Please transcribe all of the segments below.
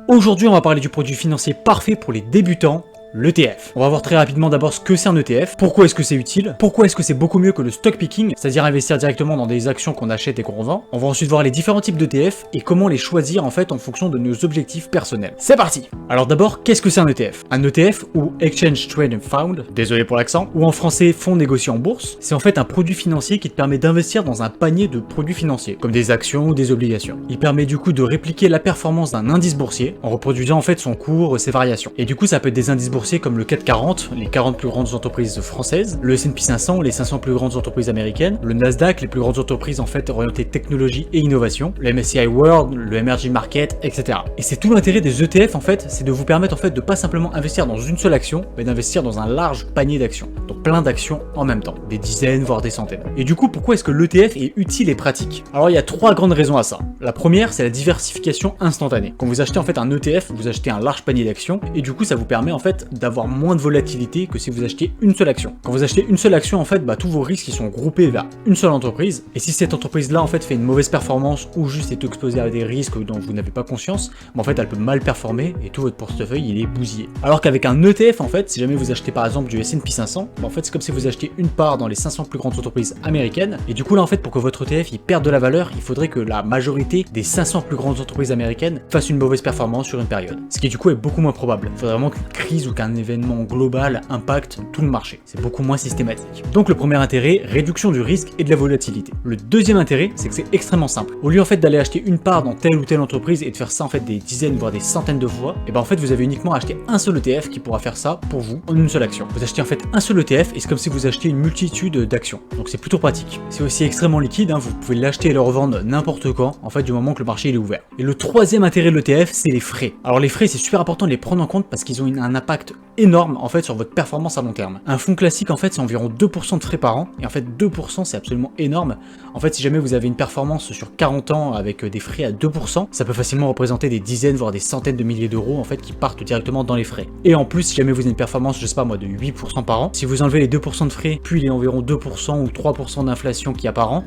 Aujourd'hui, on va parler du produit financier parfait pour les débutants, l'ETF. On va voir très rapidement d'abord ce que c'est un ETF, pourquoi est-ce que c'est utile, pourquoi est-ce que c'est beaucoup mieux que le stock picking, c'est-à-dire investir directement dans des actions qu'on achète et qu'on revend. On va ensuite voir les différents types d'ETF et comment les choisir en fait en fonction de nos objectifs personnels. C'est parti! Alors d'abord, qu'est-ce que c'est un ETF? Un ETF ou Exchange Traded Fund, désolé pour l'accent, ou en français fonds négociés en bourse, c'est en fait un produit financier qui te permet d'investir dans un panier de produits financiers, comme des actions ou des obligations. Il permet du coup de répliquer la performance d'un indice boursier en reproduisant en fait son cours, ses variations. Et du coup ça peut être des indices boursiers comme le CAC 40, les 40 plus grandes entreprises françaises, le S&P 500, les 500 plus grandes entreprises américaines, le Nasdaq, les plus grandes entreprises en fait orientées technologie et innovation, le MSCI World, le Emerging Market, etc. Et c'est tout l'intérêt des ETF en fait, c'est de vous permettre en fait de pas simplement investir dans une seule action, mais d'investir dans un large panier d'actions. Donc plein d'actions en même temps, des dizaines voire des centaines. Et du coup, pourquoi est-ce que l'ETF est utile et pratique? Alors il y a trois grandes raisons à ça. La première, c'est la diversification instantanée. Quand vous achetez en fait un ETF, vous achetez un large panier d'actions et du coup ça vous permet en fait d'avoir moins de volatilité que si vous achetez une seule action. Quand vous achetez une seule action en fait, tous vos risques ils sont groupés vers une seule entreprise et si cette entreprise là en fait fait une mauvaise performance ou juste est exposée à des risques dont vous n'avez pas conscience, en fait elle peut mal performer et tout votre portefeuille il est bousillé. Alors qu'avec un ETF en fait, si jamais vous achetez par exemple du S&P 500, en fait c'est comme si vous achetiez une part dans les 500 plus grandes entreprises américaines et du coup là en fait pour que votre ETF il perde de la valeur, il faudrait que la majorité des 500 plus grandes entreprises américaines fassent une mauvaise performance sur une période. Ce qui du coup est beaucoup moins probable. Il faudrait vraiment qu'une crise ou qu'un événement global impacte tout le marché. C'est beaucoup moins systématique. Donc le premier intérêt, réduction du risque et de la volatilité. Le deuxième intérêt, c'est que c'est extrêmement simple. Au lieu en fait d'aller acheter une part dans telle ou telle entreprise et de faire ça en fait des dizaines voire des centaines de fois, et en fait vous avez uniquement à acheter un seul ETF qui pourra faire ça pour vous en une seule action. Vous achetez en fait un seul ETF et c'est comme si vous achetiez une multitude d'actions. Donc c'est plutôt pratique. C'est aussi extrêmement liquide, vous pouvez l'acheter et le revendre n'importe quand, en fait du moment que le marché il est ouvert. Et le troisième intérêt de l'ETF, c'est les frais. Alors les frais, c'est super important de les prendre en compte parce qu'ils ont un impact énorme en fait sur votre performance à long terme. Un fonds classique en fait c'est environ 2% de frais par an et en fait 2% c'est absolument énorme. En fait si jamais vous avez une performance sur 40 ans avec des frais à 2%, ça peut facilement représenter des dizaines voire des centaines de milliers d'euros en fait qui partent directement dans les frais. Et en plus si jamais vous avez une performance je sais pas moi de 8% par an, si vous enlevez les 2% de frais puis les environ 2% ou 3% d'inflation qu'il y a par an,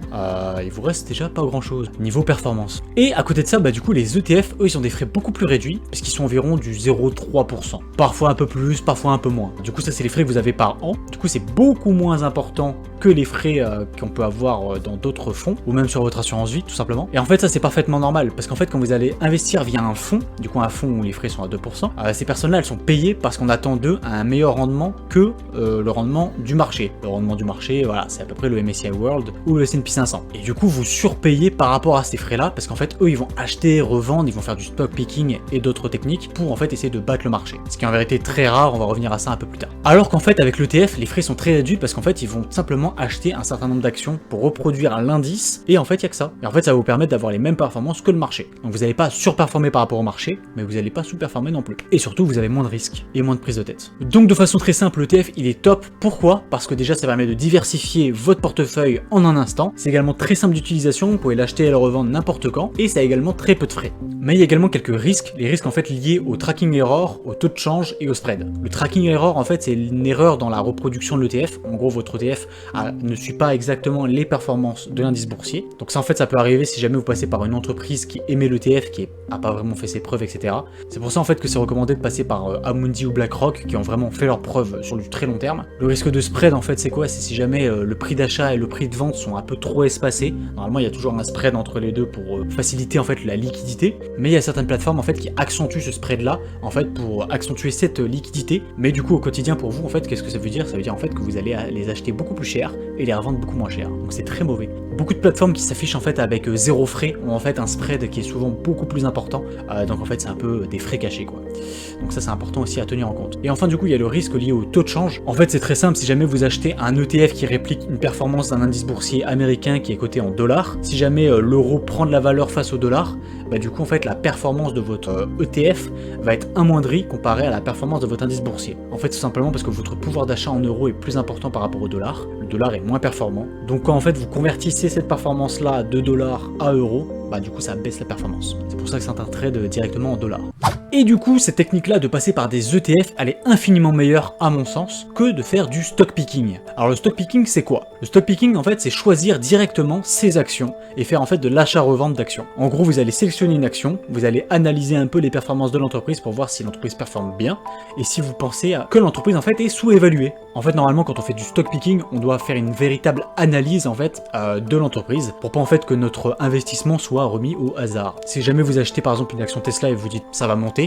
il vous reste déjà pas grand chose niveau performance. Et à côté de ça du coup les ETF eux ils ont des frais beaucoup plus réduits puisqu'ils sont environ du 0,3%. Parfois un peu plus, parfois un peu moins. Du coup ça c'est les frais que vous avez par an, du coup c'est beaucoup moins important que les frais qu'on peut avoir dans d'autres fonds ou même sur votre assurance vie tout simplement. Et en fait ça c'est parfaitement normal parce qu'en fait quand vous allez investir via un fonds, du coup un fonds où les frais sont à 2%, ces personnes là elles sont payées parce qu'on attend d'eux un meilleur rendement que le rendement du marché. Le rendement du marché voilà c'est à peu près le MSCI World ou le S&P 500. Et du coup vous surpayez par rapport à ces frais là parce qu'en fait eux ils vont acheter, revendre, ils vont faire du stock picking et d'autres techniques pour en fait essayer de battre le marché. Ce qui est en vérité très rare, on va revenir à ça un peu plus tard. Alors qu'en fait avec l'ETF les frais sont très réduits parce qu'en fait ils vont simplement acheter un certain nombre d'actions pour reproduire l'indice et en fait il y a que ça. Et en fait ça va vous permettre d'avoir les mêmes performances que le marché. Donc vous n'allez pas surperformer par rapport au marché, mais vous n'allez pas sous-performer non plus. Et surtout vous avez moins de risques et moins de prise de tête. Donc de façon très simple l'ETF il est top. Pourquoi? Parce que déjà ça permet de diversifier votre portefeuille en un instant. C'est également très simple d'utilisation, vous pouvez l'acheter et le revendre n'importe quand et ça a également très peu de frais. Mais il y a également quelques risques, les risques en fait liés au tracking error, au taux de change et au spread. Le tracking error en fait c'est une erreur dans la reproduction de l'ETF. En gros votre ETF ne suit pas exactement les performances de l'indice boursier. Donc ça en fait ça peut arriver si jamais vous passez par une entreprise qui émet l'ETF, qui a pas vraiment fait ses preuves, etc. C'est pour ça en fait que c'est recommandé de passer par Amundi ou BlackRock qui ont vraiment fait leurs preuves sur du très long terme. Le risque de spread en fait c'est quoi? C'est si jamais le prix d'achat et le prix de vente sont un peu trop espacés. Normalement il y a toujours un spread entre les deux pour faciliter en fait la liquidité. Mais il y a certaines plateformes en fait qui accentuent ce spread là en fait pour accentuer cette liquidité. Mais du coup au quotidien pour vous en fait qu'est-ce que ça veut dire? Ça veut dire en fait que vous allez les acheter beaucoup plus cher et les revendre beaucoup moins cher. Donc c'est très mauvais. Beaucoup de plateformes qui s'affichent en fait avec zéro frais ont en fait un spread qui est souvent beaucoup plus important. Donc en fait c'est un peu des frais cachés quoi. Donc ça c'est important aussi à tenir en compte. Et enfin du coup il y a le risque lié au taux de change. En fait c'est très simple, si jamais vous achetez un ETF qui réplique une performance d'un indice boursier américain qui est coté en dollars, si jamais l'euro prend de la valeur face au dollar, du coup en fait la performance de votre ETF va être amoindrie comparée à la performance de votre indice boursier. En fait tout simplement parce que votre pouvoir d'achat en euros est plus important par rapport au dollar, le dollar est moins performant. Donc quand en fait vous convertissez cette performance là de dollars à euros, du coup ça baisse la performance. C'est pour ça que c'est un trade directement en dollars. Et du coup, cette technique-là de passer par des ETF, elle est infiniment meilleure, à mon sens, que de faire du stock picking. Alors le stock picking, c'est quoi? Le stock picking, en fait, c'est choisir directement ses actions et faire en fait de l'achat-revente d'actions. En gros, vous allez sélectionner une action, vous allez analyser un peu les performances de l'entreprise pour voir si l'entreprise performe bien et si vous pensez que l'entreprise en fait est sous-évaluée. En fait, normalement, quand on fait du stock picking, on doit faire une véritable analyse en fait de l'entreprise pour pas en fait que notre investissement soit remis au hasard. Si jamais vous achetez par exemple une action Tesla et vous dites ça va monter,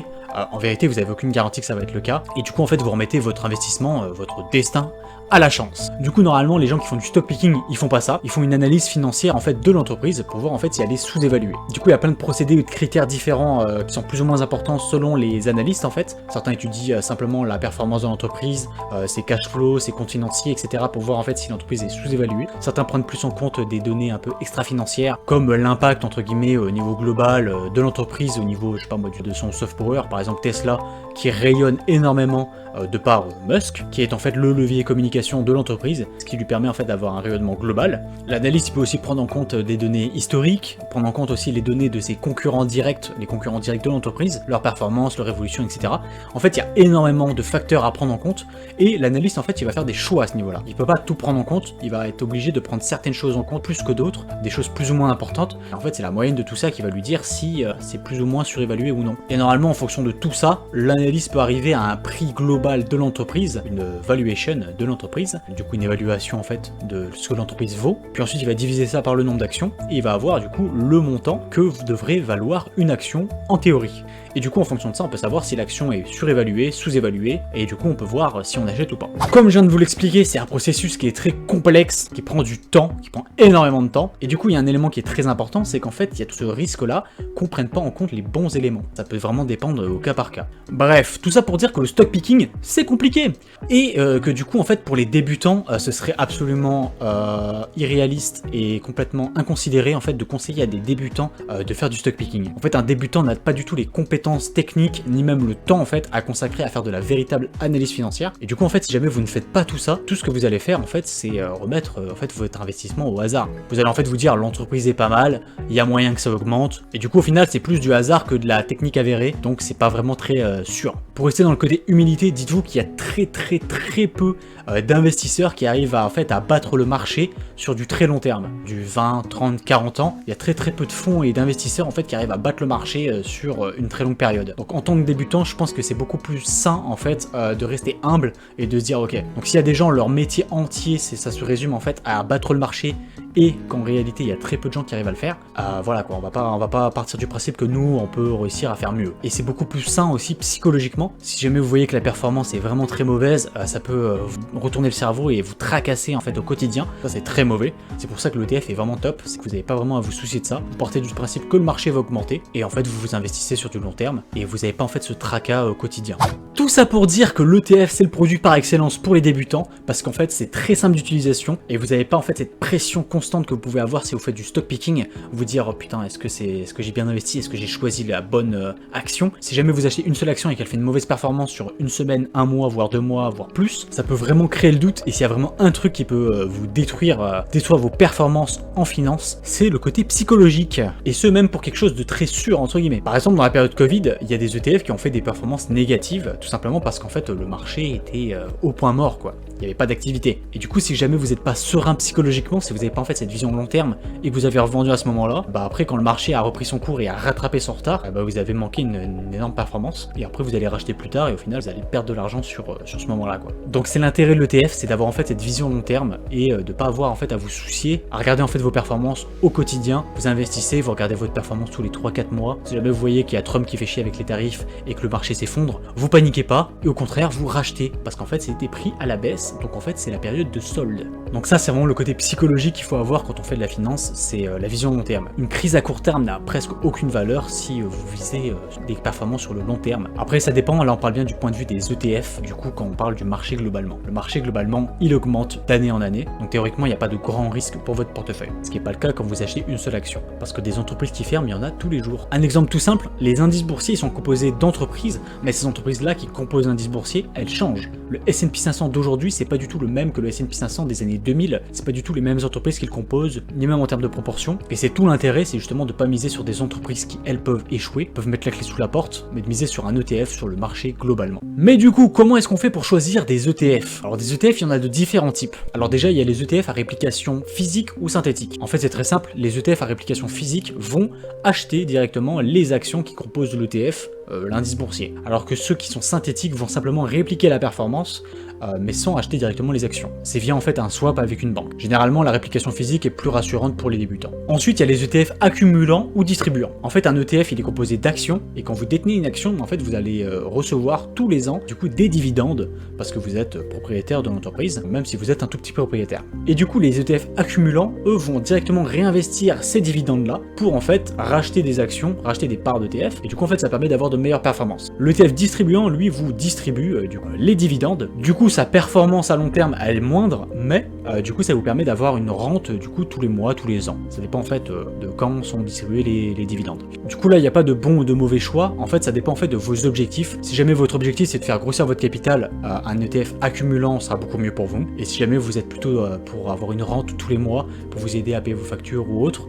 en vérité, vous n'avez aucune garantie que ça va être le cas. Et du coup, en fait, vous remettez votre investissement, votre destin à la chance. Du coup, normalement, les gens qui font du stock picking, ils font pas ça. Ils font une analyse financière en fait de l'entreprise pour voir en fait si elle est sous-évaluée. Du coup, il y a plein de procédés et de critères différents qui sont plus ou moins importants selon les analystes en fait. Certains étudient simplement la performance de l'entreprise, ses cash flows, ses comptes financiers, etc. pour voir en fait si l'entreprise est sous-évaluée. Certains prennent plus en compte des données un peu extra-financières, comme l'impact entre guillemets au niveau global de l'entreprise, au niveau, je sais pas moi, de son soft power, par exemple Tesla, qui rayonne énormément de par Musk, qui est en fait le levier communication de l'entreprise, ce qui lui permet en fait d'avoir un rayonnement global. L'analyste peut aussi prendre en compte des données historiques, prendre en compte aussi les données de ses concurrents directs, les concurrents directs de l'entreprise, leur performance, leur évolution, etc. En fait, il y a énormément de facteurs à prendre en compte, et l'analyste en fait, il va faire des choix à ce niveau-là. Il peut pas tout prendre en compte, il va être obligé de prendre certaines choses en compte plus que d'autres, des choses plus ou moins importantes. En fait, c'est la moyenne de tout ça qui va lui dire si c'est plus ou moins surévalué ou non. Et normalement, en fonction de tout ça, l'analyste peut arriver à un prix global de l'entreprise, une valuation de l'entreprise, du coup une évaluation en fait de ce que l'entreprise vaut, puis ensuite il va diviser ça par le nombre d'actions, et il va avoir du coup le montant que devrait valoir une action en théorie. Et du coup, en fonction de ça, on peut savoir si l'action est surévaluée, sous-évaluée, et du coup, on peut voir si on achète ou pas. Comme je viens de vous l'expliquer, c'est un processus qui est très complexe, qui prend du temps, qui prend énormément de temps. Et du coup, il y a un élément qui est très important, c'est qu'en fait, il y a tout ce risque-là qu'on prenne pas en compte les bons éléments. Ça peut vraiment dépendre au cas par cas. Bref, tout ça pour dire que le stock picking, c'est compliqué. Et que du coup, en fait, pour les débutants, ce serait absolument irréaliste et complètement inconsidéré, en fait, de conseiller à des débutants de faire du stock picking. En fait, un débutant n'a pas du tout les compétences techniques, ni même le temps en fait à consacrer à faire de la véritable analyse financière. Et du coup en fait si jamais vous ne faites pas tout ça, tout ce que vous allez faire en fait c'est remettre en fait votre investissement au hasard. Vous allez en fait vous dire l'entreprise est pas mal, il y a moyen que ça augmente, et du coup au final c'est plus du hasard que de la technique avérée, donc c'est pas vraiment très sûr. Pour rester dans le côté humilité, dites-vous qu'il y a très peu d'investisseurs qui arrivent à, en fait, à battre le marché sur du très long terme, du 20, 30, 40 ans. Il y a très peu de fonds et d'investisseurs en fait qui arrivent à battre le marché sur une très longue période. Donc en tant que débutant, je pense que c'est beaucoup plus sain en fait de rester humble et de se dire ok. Donc s'il y a des gens, leur métier entier, ça se résume en fait à battre le marché et qu'en réalité il y a très peu de gens qui arrivent à le faire, voilà quoi, on va pas partir du principe que nous on peut réussir à faire mieux. Et c'est beaucoup plus sain aussi psychologiquement. Si jamais vous voyez que la performance est vraiment très mauvaise, ça peut vous retourner le cerveau et vous tracasser en fait au quotidien. Ça c'est très mauvais. C'est pour ça que l'ETF est vraiment top, c'est que vous n'avez pas vraiment à vous soucier de ça. Vous partez du principe que le marché va augmenter et en fait vous vous investissez sur du long terme et vous n'avez pas en fait ce tracas au quotidien. Tout ça pour dire que l'ETF c'est le produit par excellence pour les débutants parce qu'en fait c'est très simple d'utilisation et vous n'avez pas en fait cette pression constante que vous pouvez avoir si vous faites du stock picking, vous dire oh putain est-ce que j'ai bien investi, est-ce que j'ai choisi la bonne action. Si jamais vous achetez une seule action et qu'elle fait une mauvaise performance sur une semaine, un mois, voire 2 mois, voire plus, ça peut vraiment créer le doute. Et s'il y a vraiment un truc qui peut vous détruire vos performances en finance, c'est le côté psychologique. Et ce même pour quelque chose de très sûr entre guillemets. Par exemple dans la période Covid, il y a des ETF qui ont fait des performances négatives, tout simplement parce qu'en fait le marché était au point mort quoi. Il n'y avait pas d'activité. Et du coup si jamais vous n'êtes pas serein psychologiquement, si vous n'avez pas en fait cette vision long terme et que vous avez revendu à ce moment-là, bah après quand le marché a repris son cours et a rattrapé son retard, bah vous avez manqué une énorme performance et après vous allez racheter plus tard et au final vous allez perdre de l'argent sur ce moment-là quoi. Donc c'est l'intérêt de l'ETF, c'est d'avoir en fait cette vision long terme et de pas avoir en fait à vous soucier, à regarder en fait vos performances au quotidien. Vous investissez, vous regardez votre performance tous les 3-4 mois. Si jamais vous voyez qu'il y a Trump qui fait chier avec les tarifs et que le marché s'effondre, vous paniquez pas et au contraire vous rachetez parce qu'en fait c'était pris à la baisse, donc en fait c'est la période de solde. Donc ça c'est vraiment le côté psychologique qu'il faut avoir quand on fait de la finance, c'est la vision long terme. Une crise à court terme n'a presque aucune valeur si vous visez des performances sur le long terme. Après ça dépend, là on parle bien du point de vue des ETF, du coup quand on parle du marché globalement. Le marché globalement il augmente d'année en année, donc théoriquement il n'y a pas de grand risque pour votre portefeuille. Ce qui n'est pas le cas quand vous achetez une seule action, parce que des entreprises qui ferment il y en a tous les jours. Un exemple tout simple, les indices boursiers sont composés d'entreprises, mais ces entreprises là qui qui composent l'indice boursier, elles changent. Le S&P 500 d'aujourd'hui, c'est pas du tout le même que le S&P 500 des années 2000, c'est pas du tout les mêmes entreprises qui le composent, ni même en termes de proportion, et c'est tout l'intérêt, c'est justement de pas miser sur des entreprises qui, elles, peuvent échouer, peuvent mettre la clé sous la porte, mais de miser sur un ETF sur le marché globalement. Mais du coup, comment est-ce qu'on fait pour choisir des ETF? Alors des ETF, il y en a de différents types. Alors déjà, il y a les ETF à réplication physique ou synthétique. En fait, c'est très simple, les ETF à réplication physique vont acheter directement les actions qui composent l'ETF, l'indice boursier. Alors que ceux qui sont synthétiques vont simplement répliquer la performance, mais sans acheter directement les actions. C'est via en fait un swap avec une banque. Généralement, la réplication physique est plus rassurante pour les débutants. Ensuite, il y a les ETF accumulants ou distribuants. En fait, un ETF, il est composé d'actions, et quand vous détenez une action, en fait, vous allez recevoir tous les ans, du coup, des dividendes, parce que vous êtes propriétaire de l'entreprise, même si vous êtes un tout petit peu propriétaire. Et du coup, les ETF accumulants, eux, vont directement réinvestir ces dividendes-là pour, en fait, racheter des actions, racheter des parts d'ETF, et du coup, en fait, ça permet d'avoir de meilleures performances. L'ETF distribuant, lui, vous distribue, du coup, les dividendes. Du coup, sa performance à long terme, elle est moindre, mais du coup, ça vous permet d'avoir une rente, du coup, tous les mois, tous les ans. Ça dépend, en fait, de quand sont distribués les dividendes. Du coup, là, il n'y a pas de bon ou de mauvais choix. En fait, ça dépend, en fait, de vos objectifs. Si jamais votre objectif, c'est de faire grossir votre capital, un ETF accumulant sera beaucoup mieux pour vous. Et si jamais vous êtes plutôt pour avoir une rente tous les mois, pour vous aider à payer vos factures ou autre,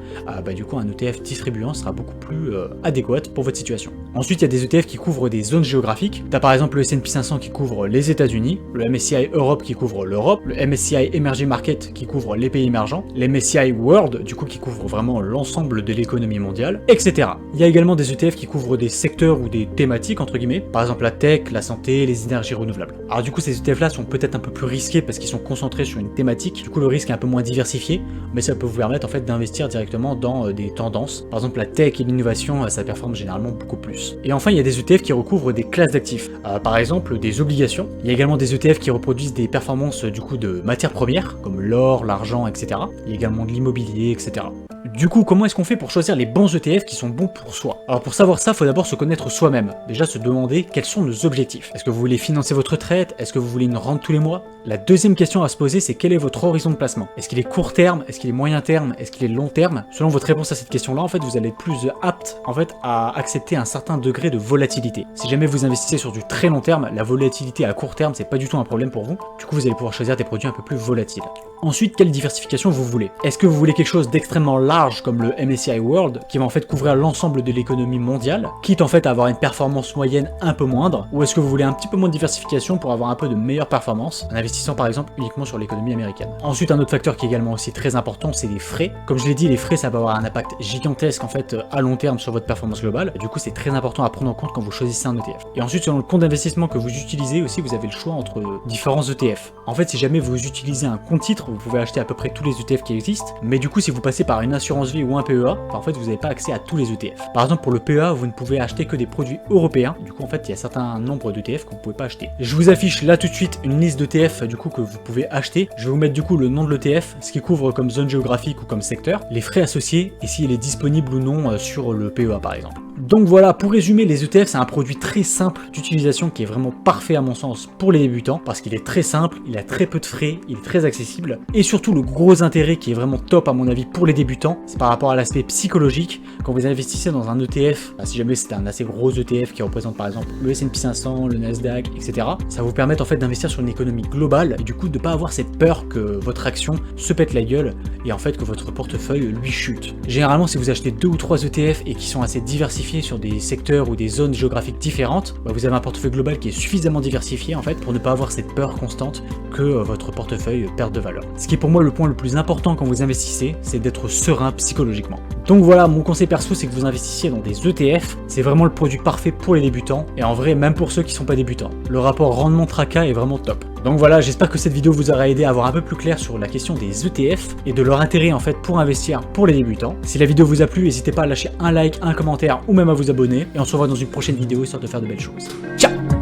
du coup, un ETF distribuant sera beaucoup plus adéquat pour votre situation. Ensuite, il y a des ETF qui couvrent des zones géographiques. Tu as par exemple le S&P 500 qui couvre les États-Unis, le MSCI Europe qui couvre l'Europe, le MSCI Emerging Market qui couvre les pays émergents, le MSCI World, du coup, qui couvre vraiment l'ensemble de l'économie mondiale, etc. Il y a également des ETF qui couvrent des secteurs ou des thématiques, entre guillemets, par exemple la tech, la santé, les énergies renouvelables. Alors du coup, ces ETF-là sont peut-être un peu plus risqués parce qu'ils sont concentrés sur une thématique, du coup le risque est un peu moins diversifié, mais ça peut vous permettre en fait d'investir directement dans des tendances. Par exemple, la tech et l'innovation, ça performe généralement beaucoup plus. Et enfin, il y a des ETF qui recouvrent des classes d'actifs, par exemple des obligations. Il y a également des ETF qui reproduisent des performances du coup de matières premières, comme l'or, l'argent, etc. Il y a également de l'immobilier, etc. Du coup, comment est-ce qu'on fait pour choisir les bons ETF qui sont bons pour soi? Alors pour savoir ça, il faut d'abord se connaître soi-même. Déjà se demander quels sont nos objectifs. Est-ce que vous voulez financer votre retraite? Est-ce que vous voulez une rente tous les mois? La deuxième question à se poser, c'est quel est votre horizon de placement? Est-ce qu'il est court terme? Est-ce qu'il est moyen terme? Est-ce qu'il est long terme? Selon votre réponse à cette question-là, en fait, vous allez être plus apte en fait, à accepter un certain degré de volatilité. Si jamais vous investissez sur du très long terme, la volatilité à court terme, c'est pas du tout un problème pour vous. Du coup, vous allez pouvoir choisir des produits un peu plus volatiles. Ensuite, quelle diversification vous voulez? Est-ce que vous voulez quelque chose d'extrêmement large comme le MSCI World, qui va en fait couvrir l'ensemble de l'économie mondiale, quitte en fait à avoir une performance moyenne un peu moindre, ou est-ce que vous voulez un petit peu moins de diversification pour avoir un peu de meilleure performance, en investissant par exemple uniquement sur l'économie américaine? Ensuite, un autre facteur qui est également aussi très important, c'est les frais. Comme je l'ai dit, les frais, ça va avoir un impact gigantesque en fait à long terme sur votre performance globale. Du coup, c'est très important à prendre en compte quand vous choisissez un ETF. Et ensuite, selon le compte d'investissement que vous utilisez aussi, vous avez le choix entre différents ETF. En fait, si jamais vous utilisez un compte titre, vous pouvez acheter à peu près tous les ETF qui existent, mais du coup, si vous passez par une assurance vie ou un PEA, en fait, vous n'avez pas accès à tous les ETF. Par exemple, pour le PEA, vous ne pouvez acheter que des produits européens. Du coup, en fait, il y a certains nombres d'ETF que vous ne pouvez pas acheter. Je vous affiche là tout de suite une liste d'ETF du coup que vous pouvez acheter. Je vais vous mettre du coup le nom de l'ETF, ce qui couvre comme zone géographique ou comme secteur, les frais associés et s'il est disponible ou non sur le PEA par exemple. Donc voilà, pour résumer, les ETF, c'est un produit très simple d'utilisation qui est vraiment parfait à mon sens pour les débutants parce qu'il est très simple, il a très peu de frais, il est très accessible et surtout le gros intérêt qui est vraiment top à mon avis pour les débutants, c'est par rapport à l'aspect psychologique. Quand vous investissez dans un ETF, si jamais c'est un assez gros ETF qui représente par exemple le S&P 500, le Nasdaq, etc., ça va vous permettre en fait d'investir sur une économie globale et du coup de ne pas avoir cette peur que votre action se pète la gueule et en fait que votre portefeuille lui chute. Généralement, si vous achetez 2 ou 3 ETF et qui sont assez diversifiés sur des secteurs ou des zones géographiques différentes, vous avez un portefeuille global qui est suffisamment diversifié en fait pour ne pas avoir cette peur constante que votre portefeuille perde de valeur. Ce qui est pour moi le point le plus important quand vous investissez, c'est d'être serein psychologiquement. Donc voilà, mon conseil perso, c'est que vous investissiez dans des ETF, c'est vraiment le produit parfait pour les débutants et en vrai même pour ceux qui sont pas débutants. Le rapport rendement-tracas est vraiment top. Donc voilà, j'espère que cette vidéo vous aura aidé à avoir un peu plus clair sur la question des ETF et de leur intérêt en fait pour investir pour les débutants. Si la vidéo vous a plu, n'hésitez pas à lâcher un like, un commentaire ou même à vous abonner et on se revoit dans une prochaine vidéo histoire de faire de belles choses. Ciao!